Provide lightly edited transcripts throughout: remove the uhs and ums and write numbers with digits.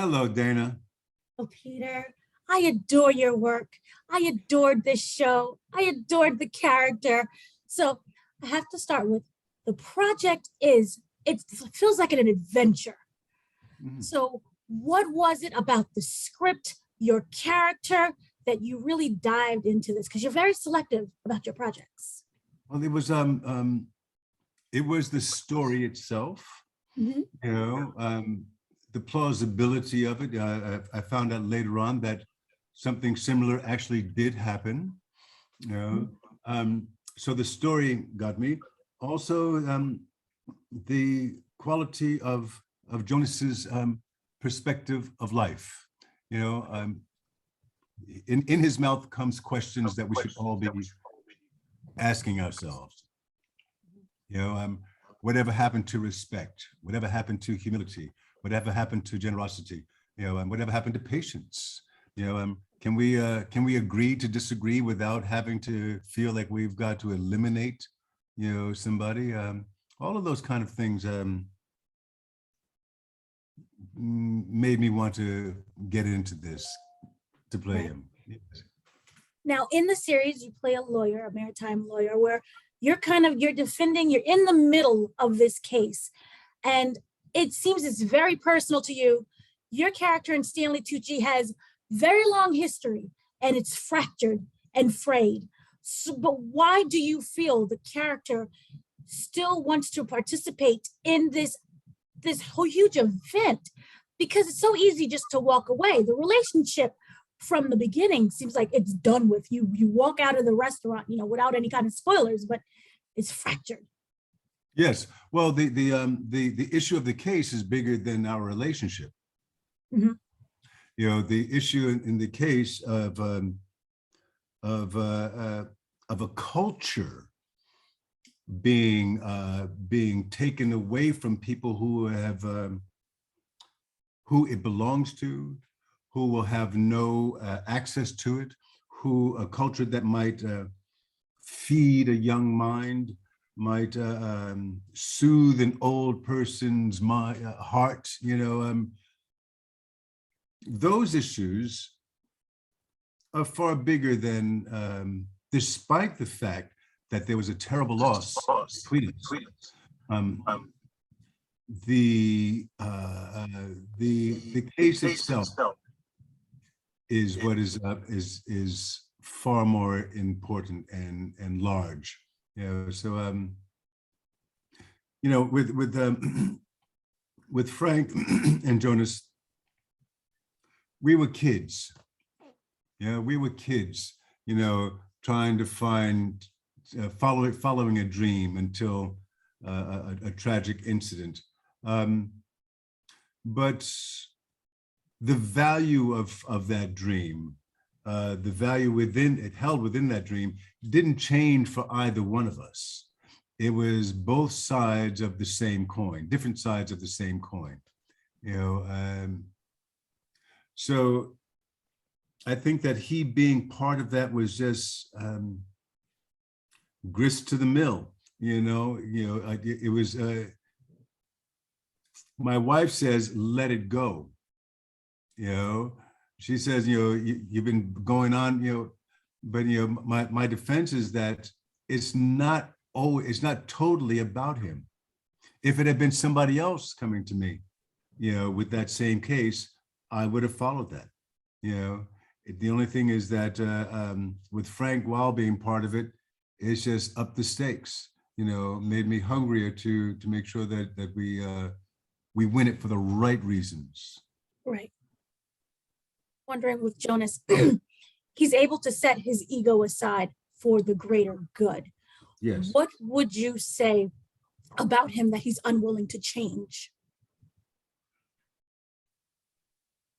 Hello, Dana. Oh, Peter, I adore your work. I adored this show. I adored the character. So I have to start with the project it feels like an adventure. Mhm. So what was it about the script, your character, that you really dived into this? Because you're very selective about your projects. Well, it was the story itself, Mhm. you know, the plausibility of it. I found out later on that something similar actually did happen, you know. So the story got me. Also, the quality of Jonas's perspective of life, you know. In his mouth comes questions that we should all be asking ourselves. You know, whatever happened to respect? Whatever happened to humility? Whatever happened to generosity? You know, whatever happened to patience? You know, can we agree to disagree without having to feel like we've got to eliminate, you know, somebody? All of those kind of things made me want to get into this to play Right. him. Yes. Now, in the series, you play a lawyer, a maritime lawyer, where you're defending, you're in the middle of this case. And it seems it's very personal to you. Your character in Stanley Tucci has very long history and it's fractured and frayed. So, but why do you feel the character still wants to participate in this whole huge event? Because it's so easy just to walk away. The relationship from the beginning seems like it's done with. You walk out of the restaurant, without any kind of spoilers, but it's fractured. Yes. Well, the issue of the case is bigger than our relationship. Mhm. You know, the issue in the case of a culture being taken away from people who have who it belongs to, who will have no access to it, who a culture that might feed a young mind, might soothe an old person's mind, heart. You know, those issues are far bigger than, despite the fact that there was a terrible loss between us. Um, the case itself is what is far more important and large. You know, so you know, with Frank and Jonas, we were kids. Yeah, we were kids. You know, trying to find following a dream until a tragic incident. But the value of that dream, the value held within that dream, didn't change for either one of us. It was both sides of the same coin, different sides of the same coin. You know, so I think that he being part of that was just grist to the mill. You know, it was. My wife says, "Let it go." You know, she says, you've been going on, but my defense is that it's not totally about him. If it had been somebody else coming to me, with that same case, I would have followed that. The only thing is that with Frank Weil being part of it, it's just up the stakes. Made me hungrier to make sure that we win it for the right reasons. Right. Wondering with Jonas, he's able to set his ego aside for the greater good. Yes. What would you say about him that he's unwilling to change?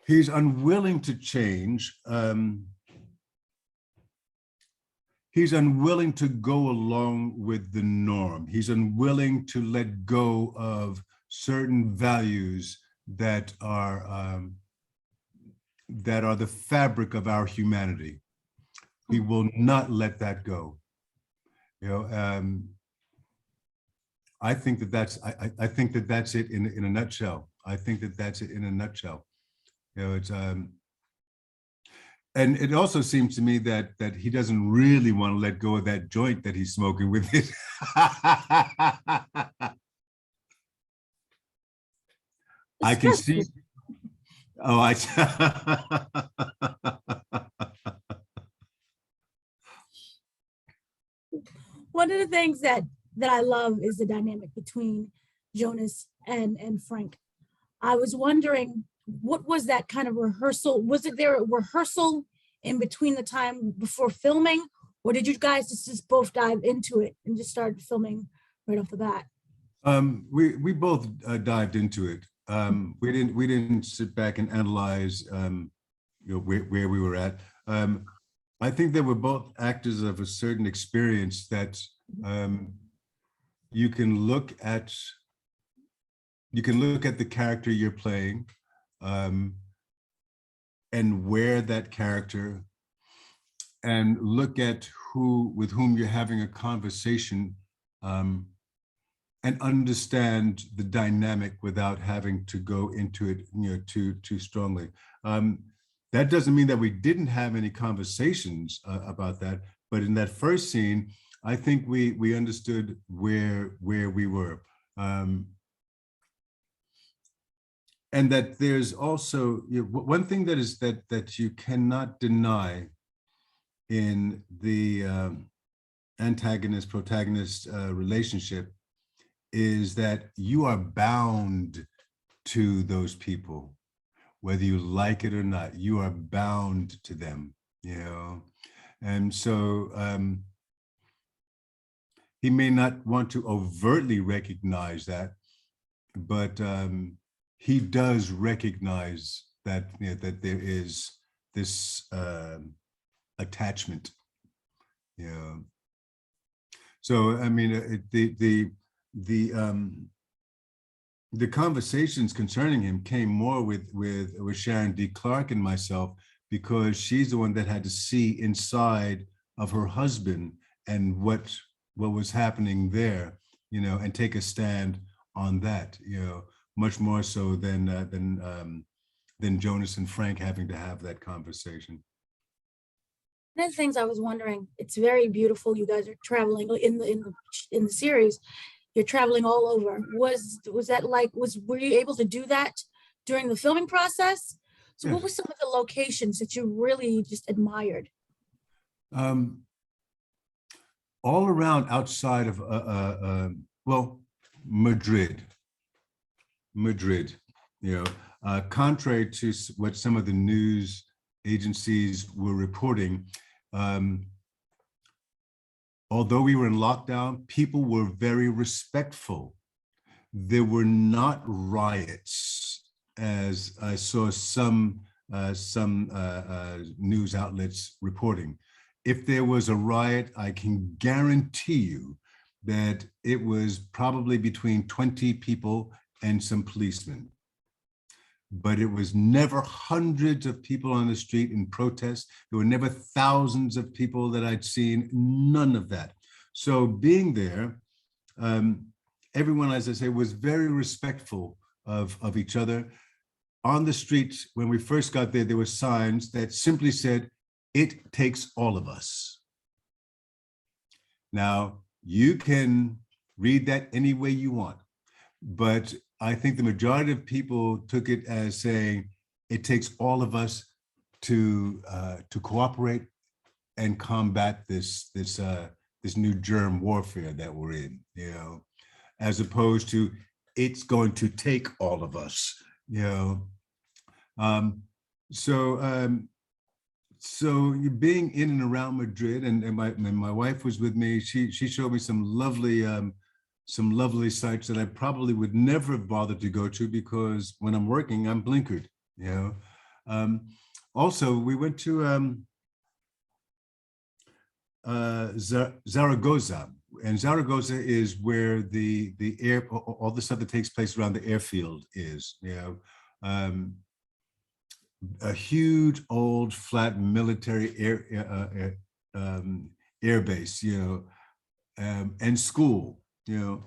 He's unwilling to change. He's unwilling to go along with the norm. He's unwilling to let go of certain values that are the fabric of our humanity. He will not let that go. I think that that's it in a nutshell. I think that that's it in a nutshell. You know, it's and it also seems to me that he doesn't really want to let go of that joint that he's smoking with it. I can see. Disgusting. Oh, I. One of the things that I love is the dynamic between Jonas and Frank. I was wondering, what was that kind of rehearsal? Was it there a rehearsal in between the time before filming, or did you guys just both dive into it and just started filming right off the bat? We both dived into it. We didn't sit back and analyze you know where we were at. I think they were both actors of a certain experience that um, you can look at the character you're playing um, and wear that character and look at who with whom you're having a conversation um, and understand the dynamic without having to go into it, you know, too strongly. That doesn't mean that we didn't have any conversations about that, but in that first scene, I think we understood where we were, and that there's also, you know, one thing that is that you cannot deny in the antagonist protagonist relationship is that you are bound to those people, whether you like it or not. You are bound to them, you know. And so he may not want to overtly recognize that, but he does recognize that, you know, that there is this attachment, you know. So I mean, the conversations concerning him came more with Sharon D. Clarke and myself, because she's the one that had to see inside of her husband and what was happening there, you know, and take a stand on that, you know, much more so than Jonas and Frank having to have that conversation. One of the things I was wondering, it's very beautiful. You guys are traveling in the series. You're traveling all over. Was that like, were you able to do that during the filming process? So what Yes. were some of the locations that you really just admired? Um, all around outside of well, Madrid, you know, contrary to what some of the news agencies were reporting, um, although we were in lockdown, people were very respectful. There were not riots, as I saw some news outlets reporting. If there was a riot, I can guarantee you that it was probably between 20 people and some policemen. But it was never hundreds of people on the street in protest. There were never thousands of people that I'd seen, none of that. So being there, everyone, as I say, was very respectful of each other. On the streets, when we first got there, there were signs that simply said, "It takes all of us." Now, you can read that any way you want, but I think the majority of people took it as saying, it takes all of us to cooperate and combat this new germ warfare that we're in, you know, as opposed to it's going to take all of us, you know. So being in and around Madrid, and my wife was with me. She showed me some lovely sites that I probably would never have bothered to go to, because when I'm working, I'm blinkered, you know. Also, we went to Zaragoza, and Zaragoza is where the all the stuff that takes place around the airfield is, you know. A huge old flat military air base, you know, and school, you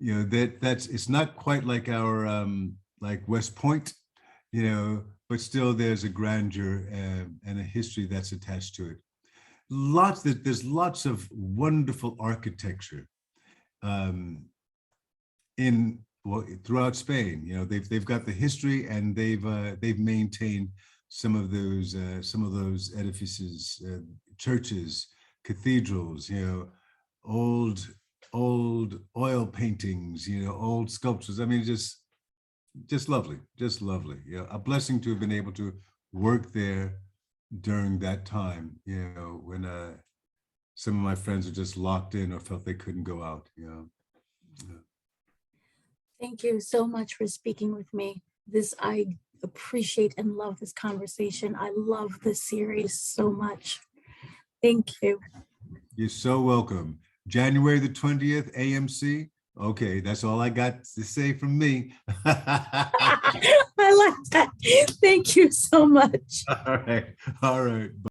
know, that's it's not quite like our like West Point, you know, but still there's a grandeur and a history that's attached to it. There's lots of wonderful architecture throughout Spain. You know, they've got the history, and they've maintained some of those edifices, churches, cathedrals, you know, old oil paintings, you know, old sculptures. I mean, just lovely, just lovely. You know, a blessing to have been able to work there during that time, you know, when some of my friends were just locked in or felt they couldn't go out, you know. Yeah. Thank you so much for speaking with me. I appreciate and love this conversation. I love this series so much. Thank you. You're so welcome. January the 20th, AMC. Okay, that's all I got to say from me. I like that. Thank you so much. All right. All right.